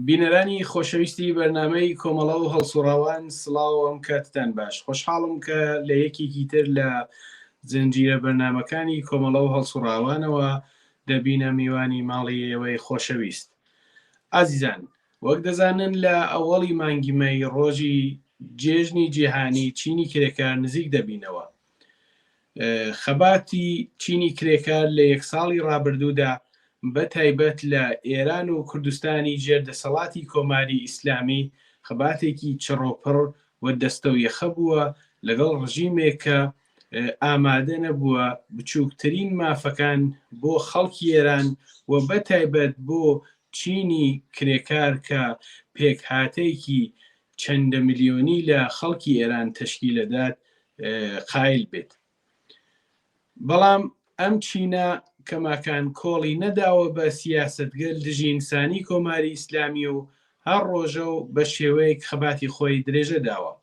بینەرانی خۆشەویستی بەرنامەی کۆمەڵە و هەڵسوڕاوان سڵاو ئەم کاتتان باش خۆشحاڵم کە لە یەکێکی تر لە زنجیرە بەرنامەکانی کۆمەڵە و هەڵسوڕاوانەوە دەبینە میوانی ماڵی ئێوەی خۆشەویست. ئازیزان، وەک دەزانن لە ئەوەڵی مانگی مەی ڕۆژی جێژنی جیهانی چینی کرێکار نزیک دەبینەوە. خەباتی چینی کرێکار لە یەک ساڵی ڕابردوودا بە تایبەت لە ئێران و کوردستانی ژێردەسەڵاتی کۆماری ئیسلامی خەباتێکی چڕۆپڕ و دەستەویەخە بووە لەگەڵ ڕژیمێک کە ئامادە نەبووە بچووکترین مافەکان بۆ خەڵکی ئێران و بە تایبەت بۆ چینی کرێکار کە پێکهاتەیەکی چەندە ملیۆنی لە خەڵکی ئێران تەشکیلەدات قایل بێت. بەڵام ئەم چینە کەماکان کۆڵی نەداوە بە سیاسەتگەر دژی ئینسانی کۆماری ئیسلامی و هەر ڕۆژە و بە شێوەیەک خەباتی خۆی درێژە داوە.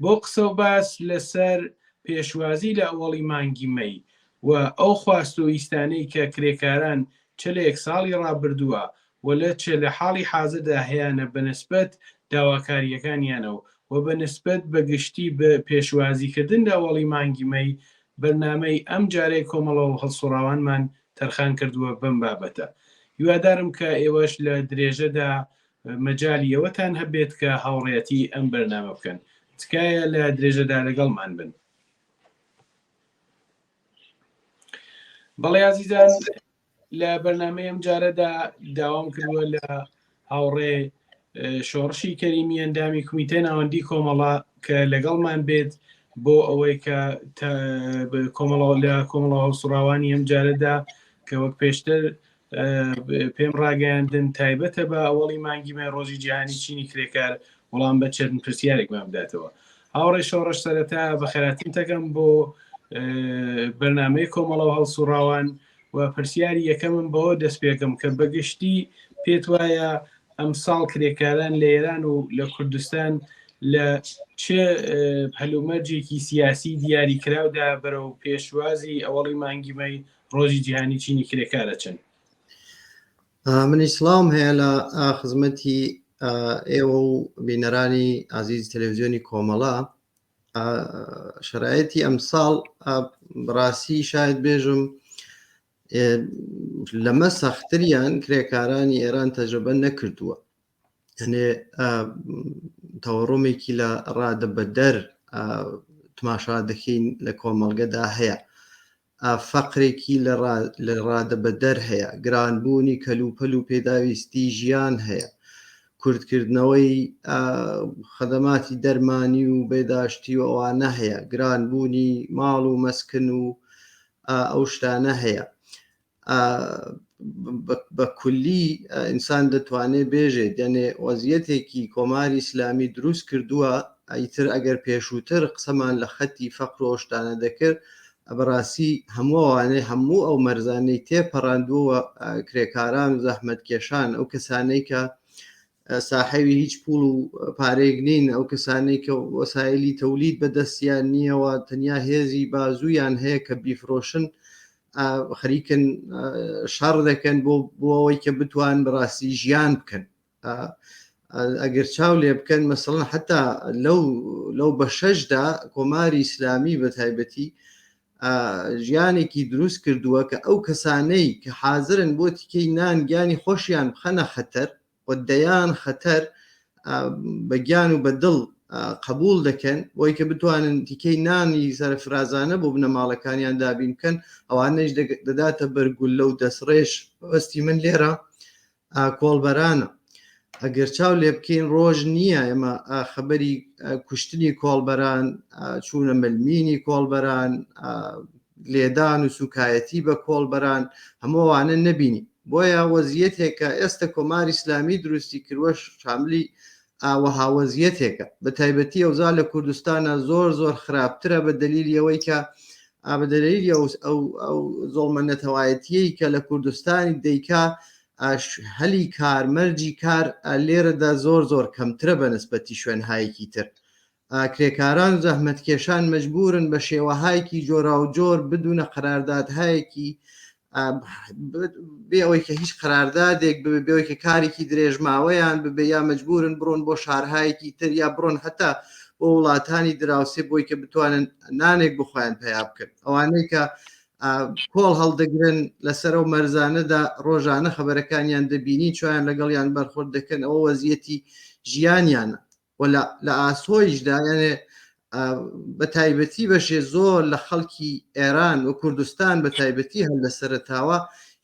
بۆ قسە و باس لەسەر پێشوازی لە ئەوەڵی مانگی مەی و ئەو خواست و ئیستانەی کە کرێکاران چ لە یەک ساڵی ڕابردووە و لە چ لە حاڵی حازردا هەیەە بەنسبەت داواکاریەکانیانە و بەنسبەت بەگشتی بە پێشوازیکردن لە ئەوەڵی مانگی مەی بەرنامەی ئەم جارەی کۆمەڵە و هەڵسوڕاوانمان تەرخان کردووە بەم بابەتە. هیوادارم کە ئێوەش لە درێژەدا مەجالی ئەوەتان هەبێت کە هاوڕێتی ئەم بەرنامە بکەن. تکایە لە درێژەدا لەگەڵمان بن. بەڵێ عزیزان، لە بەرنامەی ئەم جارەدا داوام کردووە لە هاوڕێ شۆڕشی کەریمی ئەندامی کمیتەی ناوەندی کۆمەڵە کە لەگەڵمان بێت بۆ ئەوەی کە کۆمەڵە هەڵسوڕاوانی ئەم جارەدا کە وەک پێشتر پێم ڕاگەیاندن تایبەتە بە ئەوەڵی مانگی مەی ڕۆژی جیهانی چینی کرێکار وەڵام بە چەند پرسیارێکمان بداتەوە. هاوڕێ شۆڕش سەرەتا بەخێراتیم تەکەم بۆ بەرنامەی کۆمەڵە و هەڵسوڕاوان و پرسیاری یەکەمم بەوە دەست پێکەم کە بەگشتی پێت وایە ئەم ساڵ کرێکاران لە ئێران و لە کوردستان لە چه هەلومەرجێکی سیاسی دیاریکراودا بەرەو پێشوازی ئەوەڵی مانگی مەی ڕۆژی جیهانی چینی کرێکارە چن؟ منی سڵام هەیە لە خزمەتی ئێوە و بینەرانی عزیز تەلەڤیزیۆنی کۆمەڵە. شرایەتی ئەمساڵ بڕاستی شاید بێژم لەمە سەختتریان کرێکارانی ئێران تەجربە نەکردووە. هەنێ تەوەڕۆمێکی لە ڕادەبەدەر تماشا دەکەین لە کۆمەڵگەدا هەیە، فەقرێکی لە ڕادەبەدەر هەیە، گرانبوونی کەلوپەل و پێداویستی ژیان هەیە، کوردکردنەوەی خەدەماتی دەرمانی و بێداشتی و ئەوانە هەیە، گرانبوونی ماڵ و مەسکن و ئەو شتانە هەیە. بە کولی ئینسان دەتوانێت بێژێت یعنێ وەزیەتێکی کۆماری ئیسلامی دروست کردووە. ئیتر ئەگەر پێشووتر قسەمان لە خەتی فەقر و شتانە دەکرد، بەڕاستی هەمووانێ هەموو ئەو مەرزانەی تێپەڕاندووە کرێکاران و زەحمەتکێشان، ئەو کەسانەی کە ساحەوی هیچ پوڵ و پارێک نین، ئەو کەسانەی کە وەسایلی تەولید بەدەستیان نییەوە، تەنیا هێزی بازوویان هەیە کە بیفرۆشن، خەریکن شەڕ دەکەن بۆ ئەوەی کە بتوان بەڕاستی ژیان بکەن. ئەگەر چاو لێ بکەن مەسەڵەن حتا لەو بەشەشدا کۆماری ئیسلامی بە تایبەتی ژیانێکی دروست کردووە کە ئەو کەسانەی کە حازرن بۆ تیکەی نان گیانی خۆشیان بخەنە خەتەر و دەیان خەتەر بە گیان و بە دڵ قبول دەکەن بۆی کە بتوانن تیکەی نانی سەرفرازانە بۆ بنەماڵەکانیان دابین بکەن، ئەوانەش دەداتە بەرگول لەو دەسڕێش. وەستی من لێرە کۆڵبەرانە. ئەگەر چاو لێ بکەین ڕۆژ نییە ئێمە خەبەری کوشتنی کۆڵبەران، چوونە ملمینی کۆڵبەران، لێدان و سوکایەتی بە کۆڵبەران هەمووانە نەبینی. بۆیە وەزیەتێکە ئێستا کۆماری ئیسلامی دروستی کردووە شاملی وەها وەزیەتێکە. بە تایبەتی ئەوزا لە کوردستانە زۆر زۆر خراپترە بە دلیلی ئەوەی کە بە دلیلی ئەو زۆڵمە نەتەوایەتیەی کە لە کوردستانی دەیکا هەلی کارمەرجی کار لێرەدا زۆر زۆر کەمترە بە نسبەتی شوێنهایەکی تر. کرێکاران و زەحمەتکێشان مەجبورن بە شێوەهایەکی جۆرا و جۆر بدونە قەراردادهایەکی بێ ئەوەی کە هیچ قراردادێک بێەوەی کە کارێکی درێژماوەیان ببێ یا مەجبورن بڕۆن بۆ شارهایەکی تر یا بڕۆن هەتا بۆ وڵاتانی دراوسێ بۆی کە بتوانن نانێک بخۆیان پیا بکرد ئەوانەی کە کۆڵ هەڵدەگرن لەسەر و مەرزانەدا ڕۆژانە خەبەرەکانیان دەبینی چۆیان لەگەڵیان بەرخۆرد دەکەن ئەوە وەزیەتی ژیانیانە و لە ئاسۆیشدا یانێ بە تایبەتی بەشێ زۆر لە خەڵکی ئێران و کوردستان بە تایبەتی هەر لە سەرتاوە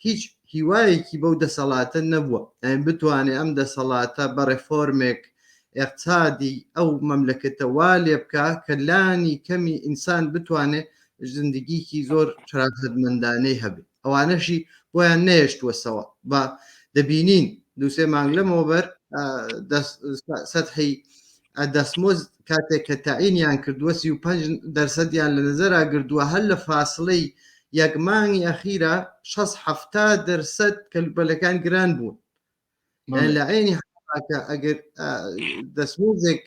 هیچ هیوایەکی بەو دەسەڵاتە نەبووە بتوانێت ئەم دەسەڵاتە بە ڕێفۆرمێک اقتصادی ئەو مەملەکەتە وا لێ بکە کە لانی کەمی ئینسان بتوانێت زندگیکی زۆر شراکەتمەندانەی هەبێت ئەوانەشی بۆیان نەهێشتووەسەوە بە دەبینین دووسێ مانگ لەمەوە بەر سەدحی دەسمۆز کاتێک کە تاعینیان کردووە 35% لە نەزەرا گردووە هەر لە فاصلەی یەکمانگی ئەخیرە 60-70% کەلوپەلەکان گران بوون لە عینی کە ئەگەر دەسمۆزێک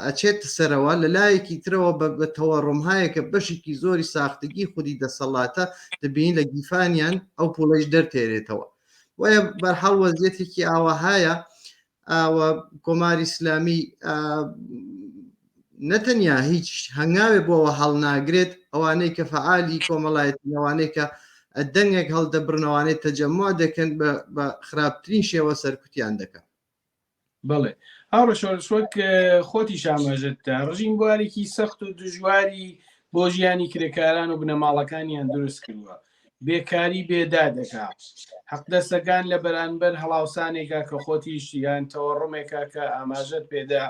ئەچێتە سەرەوە لە لایەکی ترەوە بە تەوەڕۆمهایەکە بەشێکی زۆری ساختگی خودی دەسەڵاتە دەبین لە گیفانیان ئەو پوڵەش دەرتێرێتەوە وایە بەرحەڵ وەزیەتێکی ئاوەهایە ئاوە کۆماری ئیسلامی نەتەنیا هیچ هەنگاوێ بۆەوە هەڵناگرێت ئەوانەی کە فعالی کۆمەڵایەتی ئەوانەی کە دەنگێک هەڵدەبرنەوانێت تەجەموا دەکەن بە خراپترین شێوە سەرکوتیان دەکەن بڵێ هاوڕەشۆک خۆتی شامەژتدا ڕژیم بوارێکی سەخت و دژواری بۆ ژیانی کرێکاران و بنەماڵەکانیان دروست کردووە بێکاری بێدا دەکات حەقدەستەکان لە بەرانبەر هەڵاوسانێکە کە خۆتیشیان تەوەڕمێکە کە ئاماژەت پێدا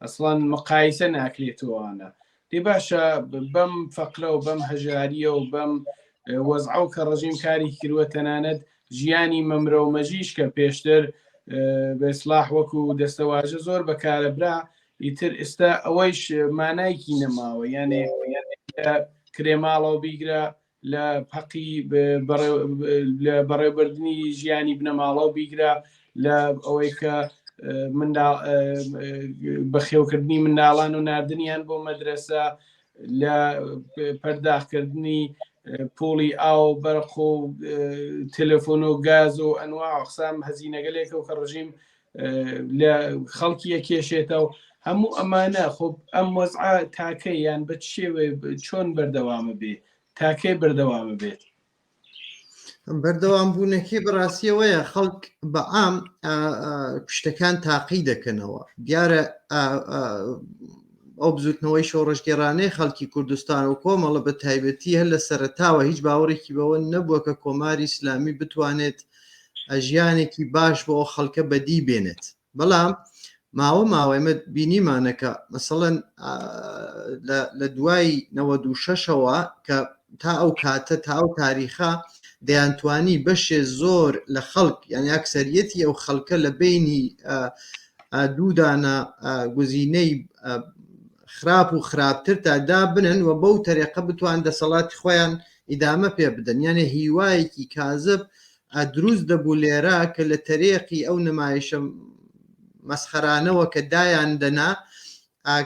ئەسڵان مقایسە ناکرێتەوەوانە دێ باشە بەم فەقرە و بەم هەژاریە و بەم وەزع و کە ڕژیم کاری کردووە تەنانەت ژیانی مەمرە و مەژیش کە پێشتر بەسلاح وەکو دەستەواژە زۆر بەکارەبرا ئیتر ئێستا ئەوەیش مانایکی نەماوە یانێ کرێماڵەوە بیگرە لە پەقی لە بەڕێوەبردننی ژیانی بنەماڵەوە بیگرە لە ئەوەی کە بەخێوکردنی منداڵان و نردنیان بۆ مەدرسە لە پەرداخکردنی پۆڵی ئاو بەرق و تەلەفۆن و گاز و ئەنوا ئەقسام هەزینەگەلێکە و کە ڕژیم لە خەڵکیە کێشێتە و هەموو ئەمانە خۆ ئەم وەزعە تاکەی یان بە شێوێ چۆن بەردەوامە بێ تاکەی بەردەوامە بێت بەردەوام بوونەکەی بەڕاستیەوەیە خەڵک بەعام شتەکان تاقی دەکەنەوە دیارە ئەو بزوتنەوەی شۆڕژگەڕانەی خەڵکی کوردستان و کۆمەڵە بە تایبەتی هەر لە سەرتاوە هیچ باوەڕێکی بەوە نەبووە کە کۆماری ئیسلامی بتوانێت ژیانێکی باش بۆ ئەو خەڵکە بەدی بێنێت بەڵام ماوەمە بینیمانەکە مەسەڵەن لە دوای 96ەوە کە تا ئەو کاتە تا ئەو تاریخە دەیانتوانی بەشێ زۆر لە خەڵک یان ئەکسەریەتی ئەو خەڵکە لە بینی دوودانە گزینەی خراپ و خراپتر تادا بنن و بەو تەریقە بتوان دەسەڵاتی خۆیان ئیدامە پێ بدەن یانێ هیوایەکی کاذب دروست دەبوو لێرە کە لە تەرێقی ئەو نمایشە مەسخەرانەوە کە دایان دەنا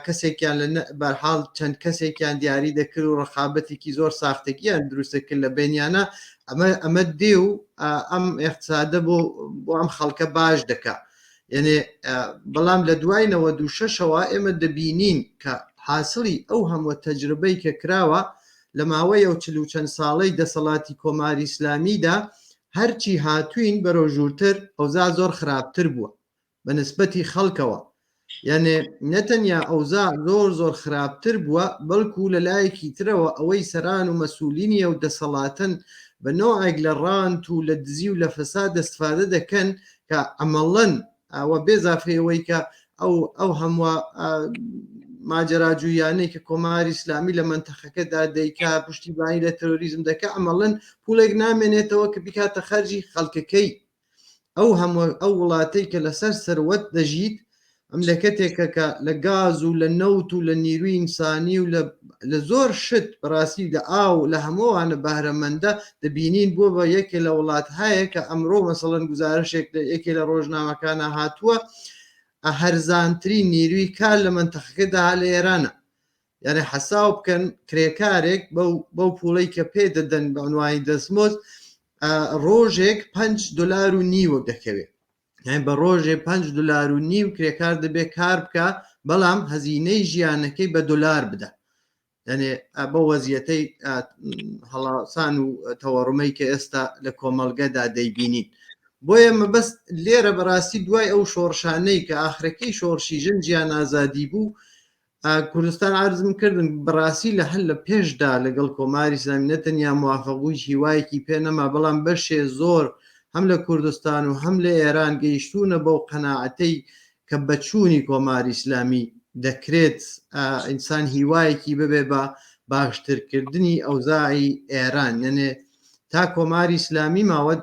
کەسێکیان لە بەرحاڵ چەند کەسێکیان دیاری دەکرد و ڕەخابەتێکی زۆر ساختێکیان دروستەکرد لە بینیانە ئەمە دێ و ئەم اقتصادە بۆ ئەم خەڵکە باش دەکات یعنی بەڵام لە دوایەوە 26ەوە ئێمە دەبینین کە حاصلی ئەو هەموو تەجربەی کە کراوە لە ماوەی ئەو 40 چەند ساڵەی دەسەڵاتی کۆماری ئیسلامیدا هەرچی هاتوین بەرەو ژوورتر ئەوزا زۆر خراپتر بووە بە نسبەتی خەڵکەوە یعنی نەتەنیا ئەوزا زۆر خراپتر بووە بەڵکو لە لایەکی ترەوە ئەوەی سەران و مەسئولینیە و دەسەڵاتن بە نۆعێک لە ڕانت و لە دزی و لە فەساد دەستفادە دەکەن کە ئەمەڵەن ئەوە بێزافەیەوەی کە ئەو هەموو ماجراجویانەی کە کۆماری ئیسلامی لە منتەخەکەدا دەیکا پشتیبانی لە تەرۆریزم دەکە ئەمەڵەن پولێک نامێنێتەوە کە بکاتە خەرجی خەڵکەکەی ئەو هەموو ئەو وڵاتەی کە لەسەر سەروەت دەژیت ئەملەکەتێکە کە لە گاز و لە نەوت و لە نیروی ئینسانی و لە زۆر شت بەڕاستی لە ئاو لە هەمووانە بەهرەمەندە دەبینین بۆ بە یەکێ لە وڵات هەیە کە ئەمڕۆ مەسەڵەن گزارشێک لە یەکێ لە ڕۆژنامەکانە هاتووە هەرزانترین نیروی کار لە منتەخەکەدا لە ئێرانە یعنی حەساو بکەن کرێکارێک بەو پوڵەی کە پێ دەدەن بە عنوانی دەسمۆز ڕۆژێک $5 دەکەوێت، یان بە ڕۆژێ $5 کرێکار دەبێت کار بکە، بەڵام هەزینەی ژیانەکەی بە دلار بدە. یعنی بە وەزیەتەی هەڵاسان و تەوەڕمەی کە ئێستا لە کۆمەڵگەدا دەیبینین. بۆیە مەبەست لێرە بەڕاستی دوای ئەو شۆڕشانەی کە ئاخرەکەی شۆڕشی ژن گیان ئازادی بوو، کوردستان عرضم کردن بەڕاستی لە هەل لە پێشدا لەگەڵ کۆماری ئیسلامی نەتەنیا موافقبووی هیوایەکی پێنەما، بەڵام بەشێ زۆر هەم لە کوردستان و هەم لە ئێران گەیشتونە بەو قەناعەتەی کە بەچوونی کۆماری ئیسلامی دەکرێت ئینسان هیوایەکی ببێ بە باشترکردنی ئەوزاعی ئێران. یعنێ تا کۆماری ئیسلامی ماوەت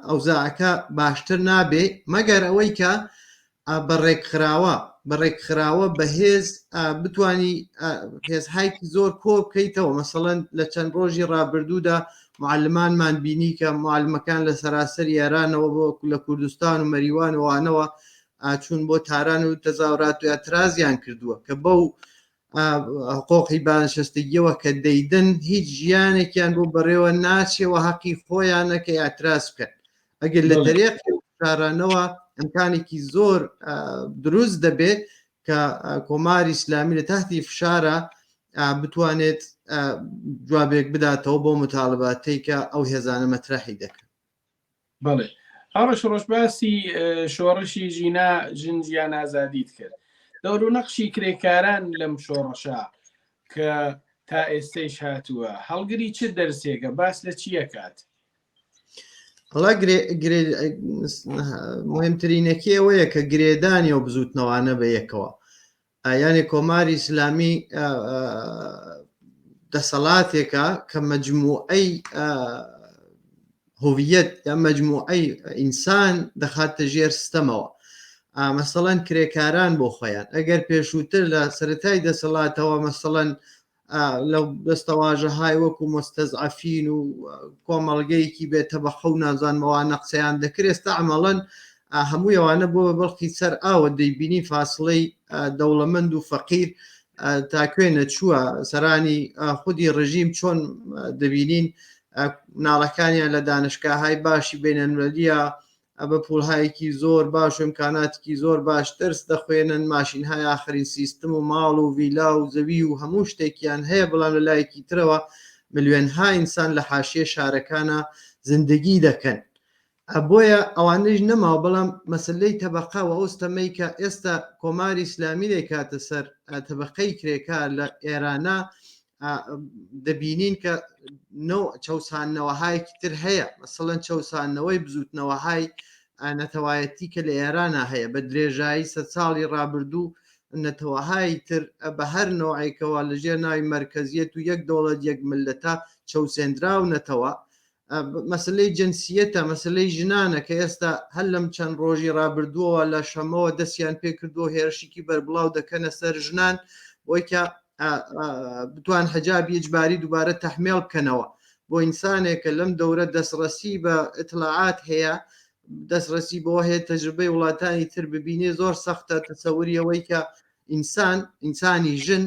ئەوزاعەکە باشتر نابێ مەگەر ئەوەی کە بەڕێکخراوە بەهێز بتانی هێزهایکی زۆر کۆ بکەیتەوە. مەسەڵەن لە چەند ڕۆژی ڕابردوودا معلمانمان بینی کە معلمەکان لە سەراسەر ئێرانەوە بۆ لە کوردستان و مەریوان وانەوە چوون بۆ تاران و تەزاورات و ئەترازیان کردووە کە بەو حقوقی بانشەستگیەوە کە دەیدن هیچ ژیانێکیان بۆ بەڕێوە ناچێەوە حەقی خۆیانەکە ئاعتراز بکەن. ئەگەر لە دەرێق شارانەوە ئەمکانێکی زۆر دروست دەبێت کە کۆماری ئیسلامی لە تحتی فشارە بتوانێت جوابێک بداتەوە بۆ متاڵباتەی کە ئەو هێزانە مەترەحی دەکەن. بەڵێ ئاڕەش ڕۆژباسی شۆڕشی ژینا ژنجیان ئازادیت کرد. دەور و نەقشی کرێکاران لەم شۆڕشە کە تا ئێستەیش هاتووە هەڵگری چ دەرسێکە باس لە چیە کات؟ مهمترینەکە ئەوەیە کە گرێدانی و بزوتنەوانە بە یەکەوە. یعنی کۆماری ئیسلامی دەسەڵاتێکە کە مەجموعەی هویەت یا مەجموعەی ئینسان دەخاتە ژێر سیستەمەوە. مەسەڵەن کرێکاران بۆ خۆیان ئەگەر پێشووتر لە سەرەتای دەسەڵاتەوە مەسەڵەن لەو دەستەواژەهای وەکو مستەزعەفین و کۆمەڵگەیەکی بێتە بەخە و نازانمەوانە قسەیان دەکرێت. ئێستا عەمەڵەن هەموو ئەوانە بۆ بەڵخی سەر ئاوە دەیبینی فاسڵەی دەوڵەمەند و فەقیر تاکوێنە چووە. سەرانی خودی ڕژیم چۆن دەبینین ناڵەکانیان لە دانشگاهای باشی بینەلمەلیە بە پوڵهایەکی زۆر باش و ئیمکاناتێکی زۆر باش دەرس دەخوێنن، ماشینهای ئاخرین سیستم و ماڵ و ڤیلا و زەوی و هەموو شتێکیان هەیە، بەڵام لە لایەکی ترەوە ملیۆنها ئینسان لە حاشیە شارەکانە زندگی دەکەن. بۆیە ئەوانەش نەماوە، بەڵام مەسلەی تەبەقا و ئەوستەمەی کە ئێستا کۆماری ئیسلامی دەکاتە سەر تەبەقەی کرێکار لە ئێرانە دەبینین کە چەوسانەوەهایەکی تر هەیە. مەسەڵەن چەوسانەوەی بزوتنەوەهای نەتەوایەتی کە لە ئێرانە هەیە بە درێژایی 100 ساڵی ڕابردوو نەتەوەهایی تر بە هەر نوعێکەوە لەژێر ناوی مەرکەزیەت و یەک دەوڵەت یەک ملەتە چەوسێنراونەتەوە. مەسلەی جنسیەتە، مەسلەی ژنانە کە ئێستا هەر لەم چەند ڕۆژی ڕابردووەوە لە شەمەوە دەستیان پێ کردووە هێرشێکی بەربڵاو دەکەنە سەر ژنان بۆی کە بتوان حەجابی ئیجباری دووبارە تەحمیل بکەنەوە. بۆ ئینسانێکە لەم دەورە دەستڕەسی بە ئیطلاعات هەیە، دەستڕەسی بۆ هەیە تەجربەی وڵاتانی تر ببینێ، زۆر سەختە تەسەووری ئەوەی کە ئینسانی ژن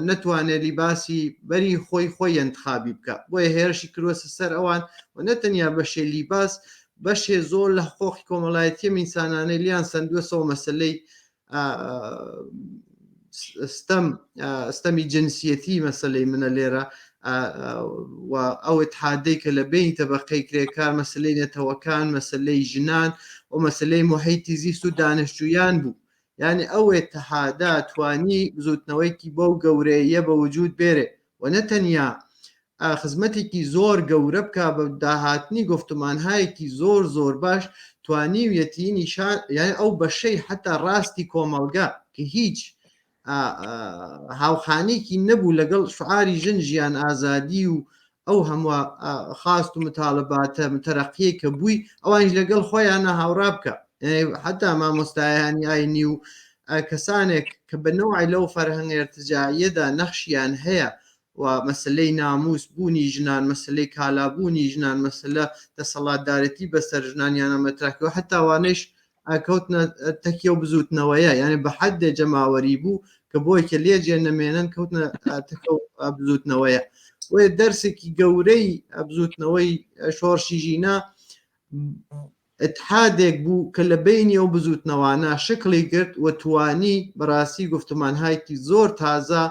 نەتوانێت لیباسی بەری خۆی انتخابی بکە. بۆیە هێرشی کروسە سەر ئەوان و نەتەنیا بەشێ لیباس بەشێ زۆر لە حقوقی کۆمەڵایەتی ئینسانانەی لیان سندووەسەوە مەسلەی ستەمی جنسیەتی مەسلەی منە لێرە و ئەو اتحادەی کە لە بینی تەبەقەی کرێکار مەسلەی نەتەوەکان، مەسلەی ژنان و مەسلەی محیتی زیست و دانیشتوویان بوو. یعنی ئەو اتحادا توانی بزوتنەوەیکی بەو گەورەیە بە وجود بێرێ و نەتەنیا خزمەتێکی زۆر گەورە بکە بە داهاتنی گفتمانهایەکی زۆر زۆر باش توانیویەتی نیشان، یعنی ئەو بەشەی حتا ڕاستی کۆمەلگا کە هیچ هاوخانێکی نەبوو لەگەڵ شعاری ژن ژیان ئازادی و ئەو هەموو خاست و متاڵباتە تەرەقیە کە بووی ئەوانش لەگەڵ خۆیانە هاوڕا بکە. حتا مامۆستایانی ئاینی و کەسانێک کە بەنەوەی لەو فەرهەنگ ارتجاعیەدا نەخشیان هەیە و مەسلەی ناموس بوونی ژنان، مەسلەی کالابوونی ژنان، مەسلە دەسەڵاتدارەتی بەسەر ژنانیانە مەترەکەەوە هەتاوانش کەوتنە تەکیە و بزوتنەوەیە، یعنی بە حەدێ جەماوەری بوو کە بۆی کە لێجێ نەمێنن کەوتنە تەکە و بزوتنەوەیە. وە دەرسێکی گەورەی بزوتنەوەی شۆڕشی ژینا اتحادێک بوو کە لە بینی ئەو بزوتنەوانە شکلی گرت و توانی بەڕاستی گفتمانهایکی زۆر تازە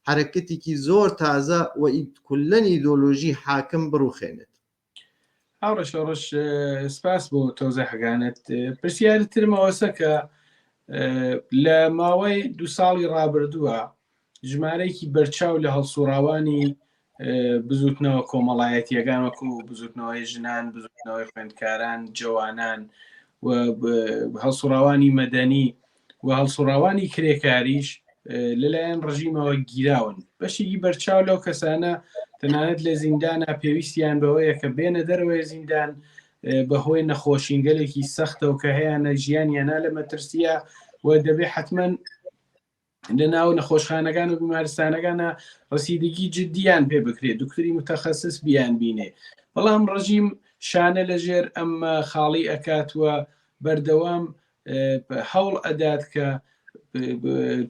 حرەکەتێکی زۆر تازە و کولەن ئیدۆلۆژی حاکم بڕوخێنێت. هاوڕە شۆڕش سپاس بۆ تۆزەحەکانت. پرسیارت ترمەوەسە کە لە ماوەی 2 ساڵی ڕابردووە ژمارەیەکی بەرچاو لە هەڵسوڕاوانی بزوتنەوە کۆمەڵایەتیەکان وەکو بزوتنەوەی ژنان، بزوتنەوەی خوێندکاران، جوانان و هەڵسوڕاوانی مەدەنی و هەڵسوڕاوانی کرێکاریش لەلایەن ڕژیمەوە گیراون. بەشێکی بەرچاو لەو کەسانە تەنانەت لە زیندانە پێویستیان بەوەیە کە بێنە دەرەوەی زیندان بەهۆی نەخۆشینگەلێکی سەختە و کە هەیەە ژیانیانە لە مەترسیە و دەبێ حتمەن لە ناو نەخۆشخانەکان و بیمارستانەکانە ڕسیدگی جددیان پێ بکرێت، دوکتری متەخەسس بیان بینێ. بەڵام ڕژیم شانە لەژێر ئەم خاڵی ئەکاتوە بەردەوام هەوڵ ئەدات کە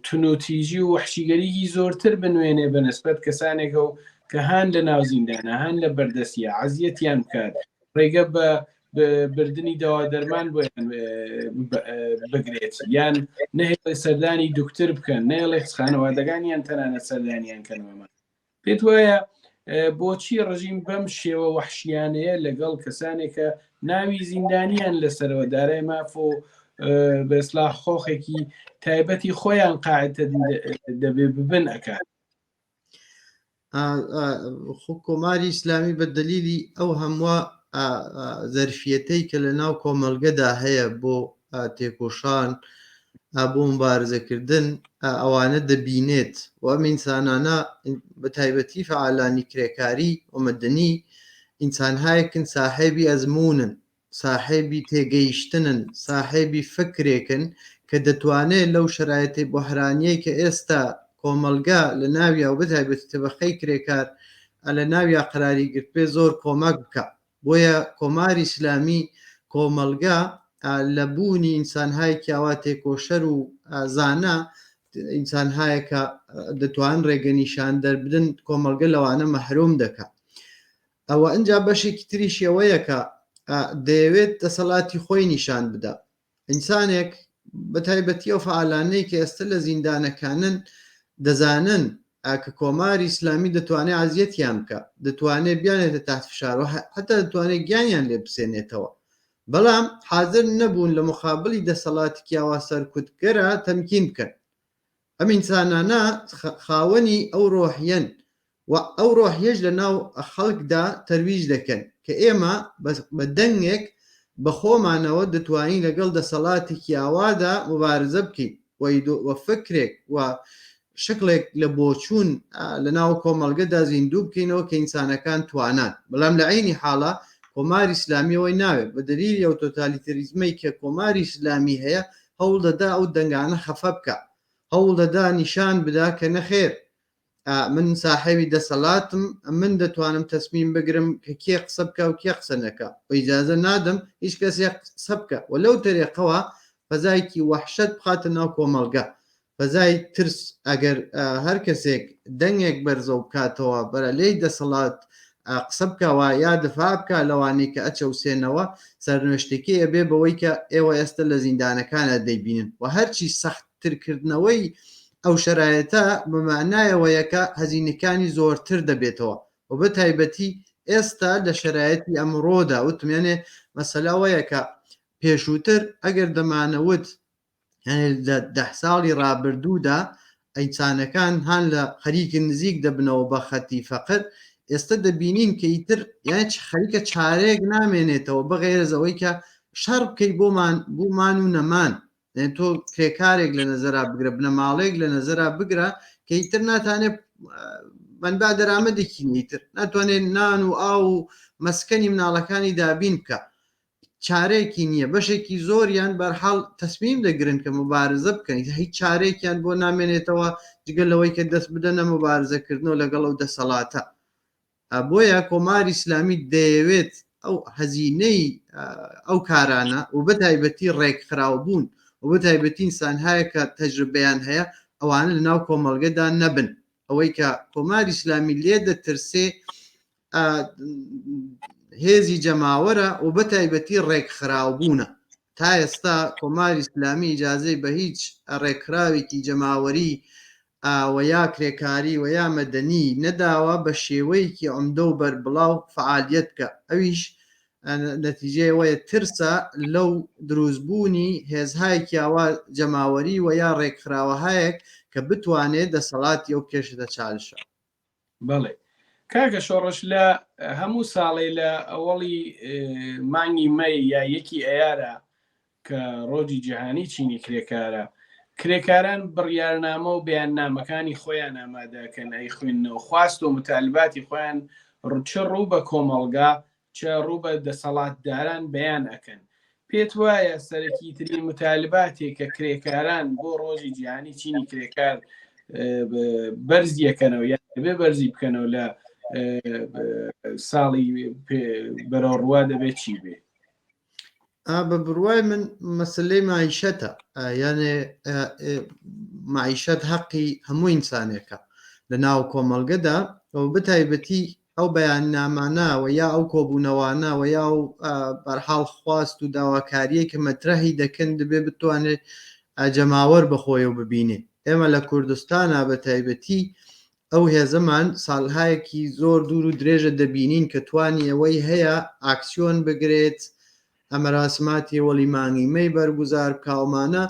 تونوتیژی و وحشیگەریی زۆرتر بنوێنێ بەنسبەت کەسانێکە و کە هان لە ناو زیندانە هان لە بەردەستیە عەزیەتیان بکات، ڕێگە بە بردننی داوا دەرمان بۆیان بگرێت، یان نەهێڵی سەردانی دوکتر بکەن، نێڵێ خانەوادەکانیان تەنانەت سەردانیان کەنەوەمە. پێت وایە بۆچی ڕژیم بەم شێوە وحشیانەیە لەگەڵ کەسانێکە ناوی زیندانیان لەسەرەوە دارای مافۆ بەسلاح خۆخێکی تایبەتی خۆیان قاعدە دەبێ ببن ئەکات. کۆماری ئیسلامی بە دلیلی ئەو هەموو زەرفیەتەی کە لە ناو کۆمەلگەدا هەیە بۆ تێکۆشان بۆ مبارزەکردن ئەوانە دەبینێت و ئەم ئینسانانە بە تایبەتی فعالانی کرێکاری و مەدەنی ئینسانهایەکن ساحێبی ئەزمونن، ساحێبی تێگەیشتنن، ساحێبی فکرێکن کە دەتوانێت لەو شرایەتی بۆحرانیەی کە ئێستا کۆمەلگا لە ناویا و بەتایبەتی تەبەخەی کرێکار لە ناویا قەراری گرت پێ زۆر کۆمەک بکە. بۆیە کۆماری ئیسلامی کۆمەلگا لە بوونی ئینسانهایەکی ئاوا تێکۆشەر و زانە ئینسانهایەکە دەتوان ڕێگەنیشان دەربدن کۆمەلگە لەوانە مەحروم دەکات. ئەوە ئەنجا بەشێکی تریشەوەیە کە دەیەوێت دەسەڵاتی خۆی نیشان بدە. ئینسانێک بە تایبەتی ئەو فعالانەی کە ئێستا لە زیندانەکانن دەزانن کە کۆماری ئیسلامی دەتوانێت عەزیەتیان بکە، دەتوانێت بیانێتە تحت فشار و حتا دەتوانێت گیانیان لێ بسێنێتەوە، بەڵام حاضر نەبوون لە مقابلی دەسەڵاتی ئاوا سەرکوتگەرە تەمکین بکەن. ئەم ئینسانانە خاوەنی ئەو ڕۆحیەن و ئەو ڕۆحیەش لە ناو خەڵکدا تەرویج دەکەن کە ئێمە بە دەنگێک بە خۆمانەوە دەتوانین لەگەڵ دەسەڵاتێکی ئاوادا مبارزە بکەین و فکرێک و شکلێک لە بۆچوون لە ناو کۆمەلگەدا زیندوو بکەینەوە کە ئینسانەکان توانان. بەڵام لە عینی حاڵە کۆماری ئیسلامیەوەی ناوێت بە دلیلی ئەو تۆتالیتەریزمەی کە کۆماری ئیسلامی هەیە هەوڵ دەدا ئەو دەنگانە خەفە بکە، هەوڵ دەدا نیشان بدا کە نەخێر من ساحێوی دەسەڵاتم، من دەتوانم تەسمیم بگرم کە کێ قسە بکە و کێ قسە نەکە و ئیجازە نادەم هیچ کەسێک قسە بکە و لەو تەریقەوە فەزایکی وەحشەت بخاتە ناو کۆمەلگە، فەزای ترس ئەگەر هەر کەسێک دەنگێک بەرزە و بکاتەوە بەرە لێی دەسەڵات قسە بکەوە یا دفاع بکە لەوانەی کە ئەچەوسێنەوە سەرنوێشتێکی ئەبێ بەوەی کە ئێوە ئێستا لە زیندانەکانە دەیبینن و هەرچی سەختترکردنەوەی ئەو شرایەتە بەمانایەوە یەکە هەزینەکانی زۆرتر دەبێتەوە و بە تایبەتی ئێستا لە شرایەتی ئەمڕۆدا وتمێنێ مەسەلاوەیە کە پێشووتر ئەگەر دەمانەوت 10 ساڵی ڕابردوودا ئەینسانەکان هەان لە خەریکی نزیک دەبنەوە بە خەتی فەقر، ئێستا دەبینین کە ئیتر یان خەریکە چارەیەک نامێنێتەوە بەغێرەزەوەی کە شەڕ بکەی بۆمان و نەمان، تۆ کرێکارێک لە نەزەرا بگرە، بنەماڵێک لە نەزەرا بگرە کە ئیتر ناتانێت منبع دەرامەدێکی ئیتر ناتوانێت نان و ئاو و مەسکەنی مناڵەکانی دابین بکە. چارەیەکی نییە، بەشێکی زۆریان بەرحاڵ تەسمیم دەگرن کە مبارزە بکەن، هیچ چارێکیان بۆ نامێنێتەوە جگەل لەوەی کە دەست بدەنە مبارزەکردنەوە لەگەڵ ئەو دەسەڵاتە. بۆیە کۆماری ئیسلامی دەیەوێت ئەو هەزینەی ئەو کارانە و بە تایبەتی ڕێکخراوبوون و بە تایبەتی ئینسانهایە کە تەجروبەیان هەیە ئەوانە لە ناو کۆمەلگەدا نەبن ئەوەی کە کۆماری ئیسلامی لێ دەترسێ هێزی جەماوەرە و بە تایبەتی ڕێکخراوبوونە. تا ئێستا کۆماری ئیسلامی ئیجازەی بە هیچ ڕێکخراوێکی جەماوەری و یا کرێکاری و یا مەدەنی نەداوە بە شێوەیەکی عومدە و بەربڵاو فعالیت بکە. ئەویش نەتیجەیەوەیە ترسە لەو دروستبوونی هێزهایەکی ئاوا جەماوەری و یا ڕێکخراوەهایەک کە بتوانێت دەسەڵاتی ئەو کێشەدە چالشە. بەڵێ کاکە شۆڕش لە هەموو ساڵی لە ئەوەڵی مانگی مەی یا یەکی ئەیارە کە ڕۆژی جیهانی چینی کرێکارە، کرێکاران بڕیارنامە و بەیاننامەکانی خۆیان ئامادەکەن ئەی خوێندنەوە، خواست و متالباتی خۆیان چ ڕوو بە کۆمەڵگا چە ڕوو بە دەسەڵاتداران بەیان ئەکەن. پێت وایە سەرەکی ترین متالباتێک کە کرێکاران بۆ ڕۆژی جیهانی چینی کرێکار بەرزیەکەنەوە یا بێ بەرزی بکەنەوە لە ساڵی بەرەڕوا دەبێت چی بێ؟ بە بڕوای من مەسلەی معیشەتە، یانێ معیشەت حەقی هەموو ئینسانێکە لە ناو کۆمەڵگەدا و بەتایبەتی ئەو بەیاننامانە و یا ئەو کۆبوونەوانە و یا ئەو بەرحاڵ خواست و داواکاریە کە مەترەحی دەکەن دەبێ بتوانێت جەماوەر بەخۆی و ببینێ. ئێمە لە کوردستانە بەتایبەتی ئەو هێزەمان ساڵهایەکی زۆر دوور و درێژە دەبینین کە توانی ئەوەی هەیە ئاکسیۆن بگرێت، ئەمەراسماتی وەڵی مانگی مەی بەرگوزار بکاومانە،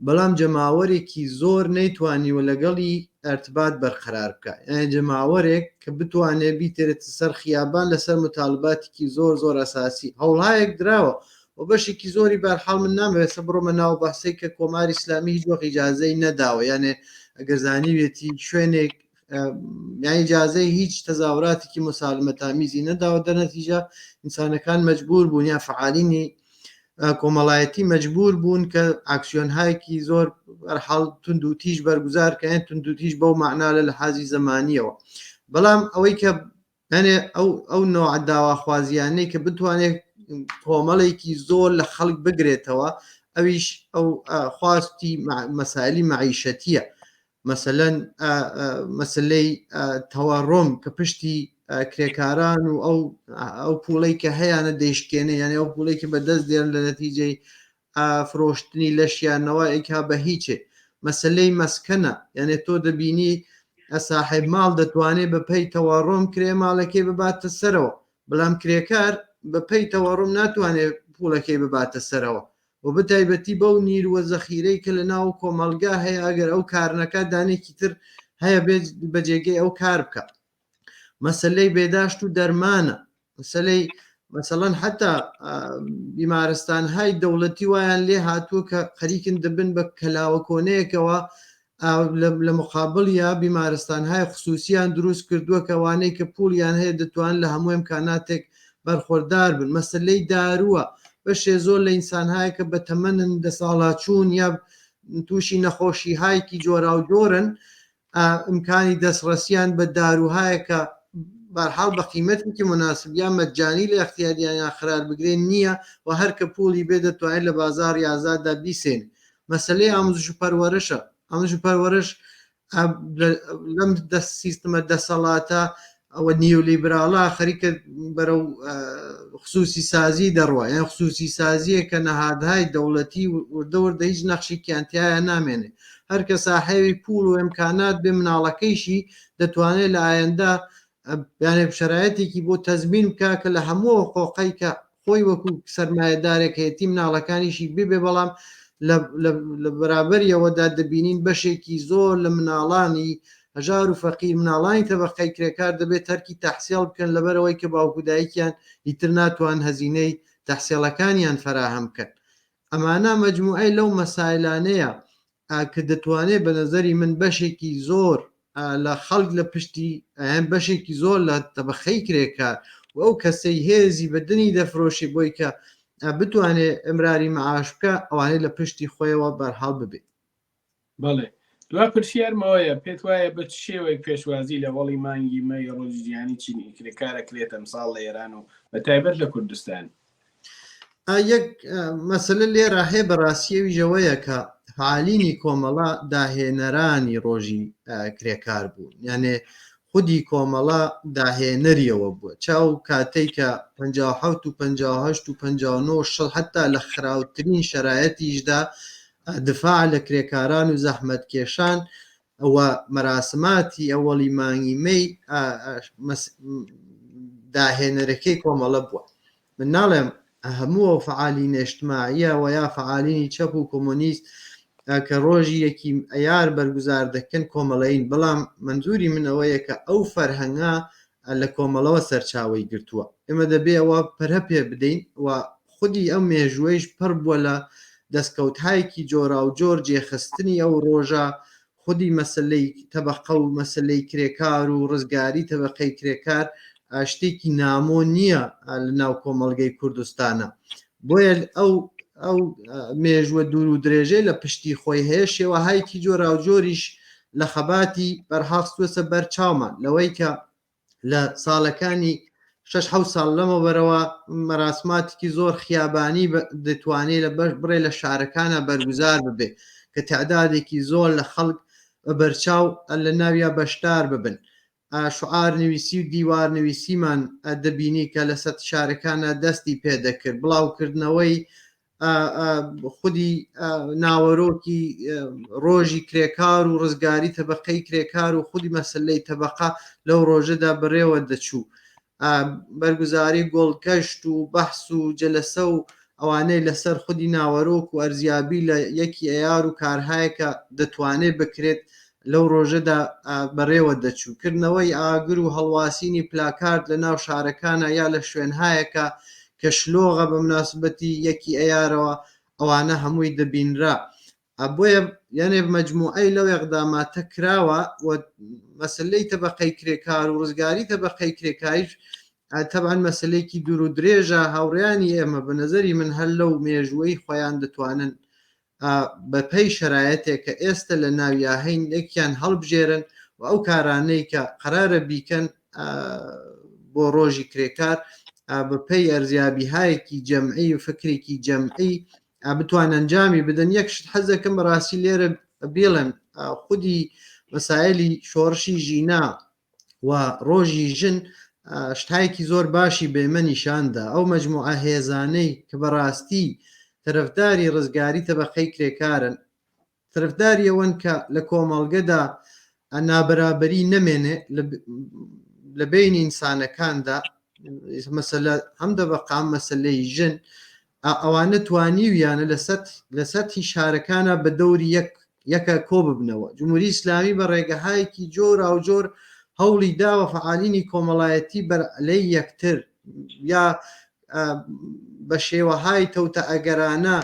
بەڵام جەماوەرێکی زۆر نەیتوانی و لەگەڵی ئەرتبات بەرقەرار بکە. یعنی جەماوەرێک کە بتوانێت بیترێت سەر خیابان لەسەر متالباتێکی زۆر زۆر ئەساسی. هەوڵهایەک دراوە و بەشێکی زۆری بەرحاڵ من نامەوێت بڕۆمە ناو بەحسەی کە کۆماری ئیسلامی هیچ وەخت ئیجازەی نەداوە، یانێ ئەگەر زانیوێتی شوێنێک یانی ئیجازەی هیچ تەزاوراتێکی مسالمەت‌ئامیزی نەداوە، دەرنەتیجە ئینسانەکان مەجبور بوون یا فعالینی کۆمەڵایەتی مەجبور بوون کە ئاکسیۆنهایەکی زۆر بەرحاڵ تند و تیژ بەرگوزارکەن، تند و تیژ بەو مەعنا لە لەحاظی زەمانیەوە. بەڵام ئەوەی کە یانێ ئەو نوع داواخوازیانەی کە بتوانێت کۆمەڵێکی زۆر لە خەڵک بگرێتەوە، ئەویش ئەو خواستی مەسائلی معیشەتیە. مەسەلەن مەسلەی تەوەڕۆم کە پشتی کرێکاران و ئەو پوڵەی کە هەیەە دەیشکێنێ، یعنی ئەو پوڵەی کە بەدەست دێن لە نەتیجەی فرۆشتنی لەشیانەوە ئێکا بە هیچێ. مەسلەی مەسکەنە، یعنی تۆ دەبینی ساحب ماڵ دەتوانێت بەپەی تەوەڕۆم کرێ ماڵەکەی بباتە سەرەوە، بەڵام کرێکار بەپەی تەوەڕۆم ناتوانێت پوڵەکەی بباتە سەرەوە و بەتایبەتی بەو نیرووە زەخیرەی کە لە ناو کۆمەلگا هەیە ئەگەر ئەو کارنەکە دانێکی تر هەیە بێت بەجێگەی ئەو کار بکە. مەسلەی بێداشت و دەرمانە، مەسەڵەن حتا بیمارستانهای دەوڵەتی وایان لێ هاتووە کە خەریکن دەبن بە کەلاوە کۆنەیەکەوە لە مقابل یا بیمارستانهای خصوصیان دروست کردووە کەوانەی کە پوڵیان هەیە دەتوان لە هەموو ئیمکاناتێک بەرخۆردار بن. مەسلەی دارووە، بەشێ زۆر لە ئینسانهایە کە بە تەمەنن دەساڵاچوون یا تووشی نەخۆشی هایکی جۆرا و جۆرن، ئیمکانی دەستڕەسیان بە داروهایەکە بەرحاڵ بە قیمەتێکی مناسب یا مەجانی لە اختیاریان یا خرار بگرێن نییە و هەر کە پوڵی بێ دەتوانێت لە بازاڕی ئازاددا بیسێن. مەسلەی ئامۆزش و پەروەرشە. ئامۆزش و پەروەرش لەم سیستمە دەسەڵاتە ئەوە نیۆلیبراڵە خەریکە بەرەو خصوصی سازی دەڕوە، یان خصوصی سازیە کە نەهادهای دەوڵەتی وردەوردە هیچ نەخشێکیانتیایە نامێنێ. هەر کە ساحێوی پوڵ و ئیمکانات بێ مناڵەکەیشی دەتوانێت لە ئایەندا یانێ شەرایەتێکی بۆ تەزمین بکە کە لە هەموو حقوقی کە خۆی وەکو سەرمایەدارێک هەیەتی مناڵەکانیشی ببێ، بەڵام لە بەرابەریەوەدا دەبینین بەشێکی زۆر لە مناڵانی هەژار و فەقیر مناڵانی تەبەقەی کرێکار دەبێت تەرکی تەحسیڵ بکەن لەبەرەوەی کە باوکودایکیان ئیتر ناتوان هەزینەی تەحسیڵەکانیان فەراهەم بکەن. ئەمانە مەجموعەی لەو مەسائلانەیە کە دەتوانێت بە نەزەری من بەشێکی زۆر لە خەڵک لە پشتی بەشێکی زۆر لە تەبەخەی کرێکار و ئەو کەسەی هێزی بەدنی دەفرۆشی بۆی کە بتوانێت ئەمراری مەعاش بکە، ئەوانەی لە پشتی خۆیەوە بەرحاڵ ببێت. بەڵێ دوا پرسیارمەوەیە پێت وایە بە شێوەیە پێشوازی لە وەڵی مانگی مەی ڕۆژی جیهانی چینی کرێکارە کرێتە ئەمساڵ لە ئێران و بەتایبەت لە کوردستان؟ یەک مەسەلە لێرە هەیە بەڕاستیەوی ژەوەیە کە فعالینی کۆمەڵە داهێنەرانی ڕۆژی کرێکار بوون، یانێ خودی کۆمەڵە داهێنەریەوە بووە چاو کاتێک کە 57 و 58 و 59 حتا لە خراوترین شرایەتیشدا دفاع لە کرێکاران و زەحمەتکێشان ئەوە مەراسماتی ئەوەڵی مانگی مەی داهێنەرەکەی کۆمەڵە بووە. من ناڵێم هەموو فعالی نیشتماعیە و یا فعالینی چەپ و کۆمۆنیست کە ڕۆژی یەکی ئەیار بەرگوزار دەکەن کۆمەڵەین، بەڵام منزوری من ئەوەیە کە ئەو فەرهەنگا لە کۆمەڵەوە سەرچاوی گرتووە. ئێمە دەبێ ئەوە پەرە پێ بدەین و خودی ئەو مێژوەیش پڕ بووە لە دەستکەوتایەکی جۆرا و جۆر جێخستنی ئەو ڕۆژە، خودی مەسلەی تەبەقە و مەسلەی کرێکار و ڕزگاری تەبەقەی کرێکار شتێکی نامۆ نییە لە ناو کۆمەڵگەی کوردستانە. بۆیە ئەو مێژوە دوور و درێژەی لە پشتی خۆی هەیە شێوەهایکی جۆرا و جۆریش لە خەباتی بەرهاستوەسە بەرچاومان لەوەی کە لە ساڵەکانی 6 ساڵ لەمە بەرەوە مەراسماتێکی زۆر خیابانی دەتوانێت لە بڕێ لە شارەکانە بەرگوزار ببێ کە تعدادێکی زۆر لە خەڵک بەرچاو لە ناویا بەشدار ببن. شعار نویسی و دیوار نویسیمان دەبینی کە لە سەد شارەکانە دەستی پێدەکرد، بڵاوکردنەوەی خودی ناوەرۆکی ڕۆژی کرێکار و ڕزگاری تەبەقەی کرێکار و خودی مەسلەی تەبەقە لەو ڕۆژەدا بڕێوە دەچوو. بەرگوزاری گۆڵکەشت و بەحس و جەلەسە و ئەوانەی لەسەر خودی ناوەرۆک و ئەرزیابی لە یەکی ئەیار و کارهایەکە دەتوانێت بکرێت لەو ڕۆژەدا بەڕێوە دەچوو. کردنەوەی ئاگر و هەڵواسینی پلاکارد لە ناو شارەکانە یا لە شوێنهایەکە کە شلۆغە بە مناسبەتی یەکی ئەیارەوە ئەوانە هەمووی دەبینرا. بۆیە یانێ مەجموعەی لەو ئەقداماتە کراوە و مەسلەی تەبەقەی کرێکار و ڕزگاری تەبەقەی کرێکاریش تەبعاً مەسلەیەکی دوور و درێژە هاوڕێیانی ئێمە بە نەزەری من هەر لەو مێژوەی خۆیان دەتوانن بەپەی شرایەتێک کە ئێستا لە ناویا هەین یەکیان هەڵبژێرن و ئەو کارانەی کە قەرارە بیکەن بۆ ڕۆژی کرێکار بەپەی ئەرزیابی هایەکی جەمعی و فکرێکی جەمعی بتوان ئەنجامی بدەن. یەکشت حەز دەکەم بەڕاستی لێرە بێڵم خودی مەسایلی شۆڕشی ژینا و ڕۆژی ژن شتایەکی زۆر باشی بێمە نیشاندا. ئەو مەجموعە هێزانەی کە بەڕاستی تەرەفداری ڕزگاری تەبەقەی کرێکارن، تەرەفداری ئەوەن کە لە کۆمەڵگەدا نابەرابەری نەمێنێ لە بینی ئینسانەکاندا، مەسەلە هەم دەبەقام مەسلەی ژن، ئەوانە توانیویانە لە سەدهی شارەکانە بە دەوری یەکە کۆ ببنەوە. جمهوری ئیسلامی بە ڕێگەهایەکی جۆرا و جۆر هەوڵی داوە فعالینی کۆمەڵایەتی بەرعلەی یەکتر یا بە شێوەهای تەوتە ئەگەرانە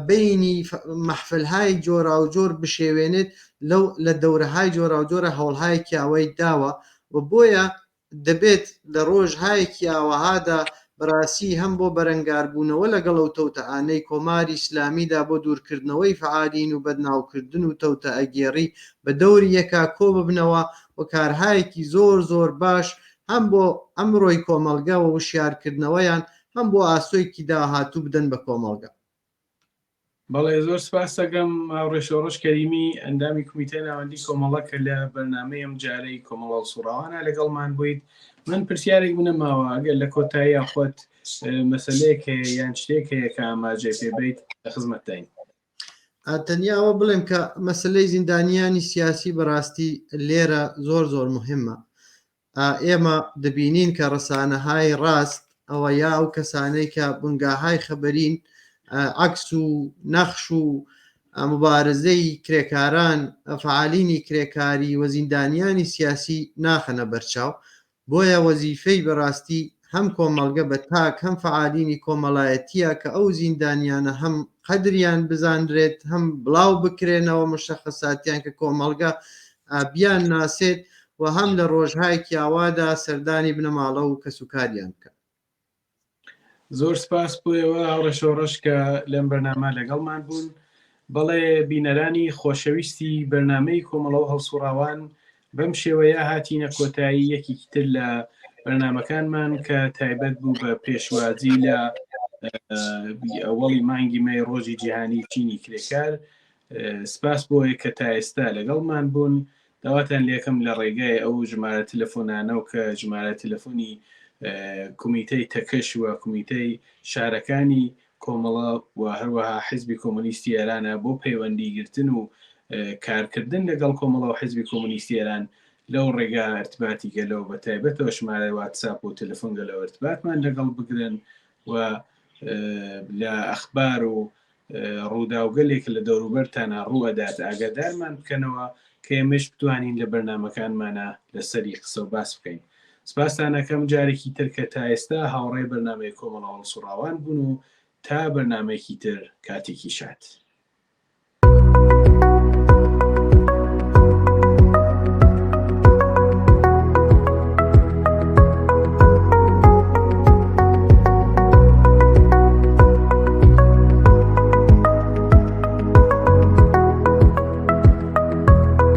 بینی مەحفلهای جۆرا و جۆر بشێوێنێت لە دەورەهای جۆرا و جۆرە هەوڵهایەکی ئەوەی داوە و بۆیە دەبێت لە ڕۆژهایەکی ئاوەهادا بەڕاستی هەم بۆ بەرەنگاربوونەوە لەگەڵ ئەو تەوتەئانەی کۆماری ئیسلامیدا بۆ دوورکردنەوەی فعالین و بەدناوکردن و تەوتە ئەگێڕی بە دەوری یەکا کۆ ببنەوە و کارهایەکی زۆر زۆر باش هەم بۆ ئەمڕۆی کۆمەڵگا و وشیارکردنەوەیان هەم بۆ ئاسۆیکی داهاتوو بدەن بە کۆمەڵگا. بەڵێ زۆر سپاس دەکەم ڕێشۆڕژ کەریمی ئەندامی کمیتەی ناوەندی کۆمەڵە کە لە بەرنامەی ئەم جارەی کۆمەڵە سوڕاوانە لەگەڵمان بوویت. من پرسیارێک بنەماوە ئەگەر لە کۆتاییە خۆت مەسەلەیەک یان شتێک هەیە کە ئاماژەی پێ بیت لە خزمەتتین. تەنیاوە بڵێم کە مەسلەی زیندانیانی سیاسی بەڕاستی لێرە زۆر زۆر مهمە. ئێمە دەبینین کە ڕەسانەهای ڕاست ئەوە یا ئەو کەسانەی کە بنگاهای خەبەرین عەکس و نەخش و مبارزەی کرێکاران فعالینی کرێکاری و زیندانیانی سیاسی ناخەنە بەرچاو. بۆیە وەزیفەی بەڕاستی هەم کۆمەڵگە بە تاک هەم فعالینی کۆمەڵایەتیە کە ئەو زیندانیانە هەم قەدریان بزاندرێت هەم بڵاو بکرێنەوە مشەخەساتیان کە کۆمەڵگە بیان ناسێت و هەم لە ڕۆژهایەکی ئاوادا سەردانی بنەماڵە و کەسوکاریان بکە. زۆر سپاس بۆیەوە ڕێشۆڕژ کە لەم بەرنامە لەگەڵمان بوون. بەڵێ بینەرانی خۆشەویستی بەرنامەی کۆمەڵە و هەڵسوڕاوان بەم شێوەیە هاتینە کۆتایی یەکێکی تر لە بەرنامەکانمان کە تایبەت بوو بە پێشوازی لە ئەوەڵی مانگی مەی ڕۆژی جیهانی چینی کرێکار. سپاس بۆی کە تا ئێستا لەگەڵمان بوون داواتان لێکم لە ڕێگای ئەو ژمارە تەلەفۆنانە و کە ژمارە تەلەفۆنی کمیتەی تەکەش وە کمیتەی شارەکانی کۆمەڵە و هەروەها حیزبی کۆمونیستی ئێرانە بۆ پەیوەندیگرتن و کارکردن لەگەڵ کۆمەڵە و حیزبی کۆمونیستی ئێران لەو ڕێگا ئەرتباتی گەلەوە بە تایبەتەوە ژمارە واتساپ و تەلەفۆن گەلەوە ئەرتباتمان لەگەڵ بگرن و لە ئەخبار و ڕووداوگەلێک لە دەوروبەرتانە ڕوئەدات ئاگادارمان بکەنەوە کە ئێمەش بتوانین لە بەرنمەکانمانە لەسەری قسە و باس بکەین. سپاسانەکەم جارێکی تر کە تا ئێستا هاوڕێی بەرنامەی کۆمەڵە هەڵسوڕاوان بوون و تا بەرنمەیەکی تر کاتێکی شات.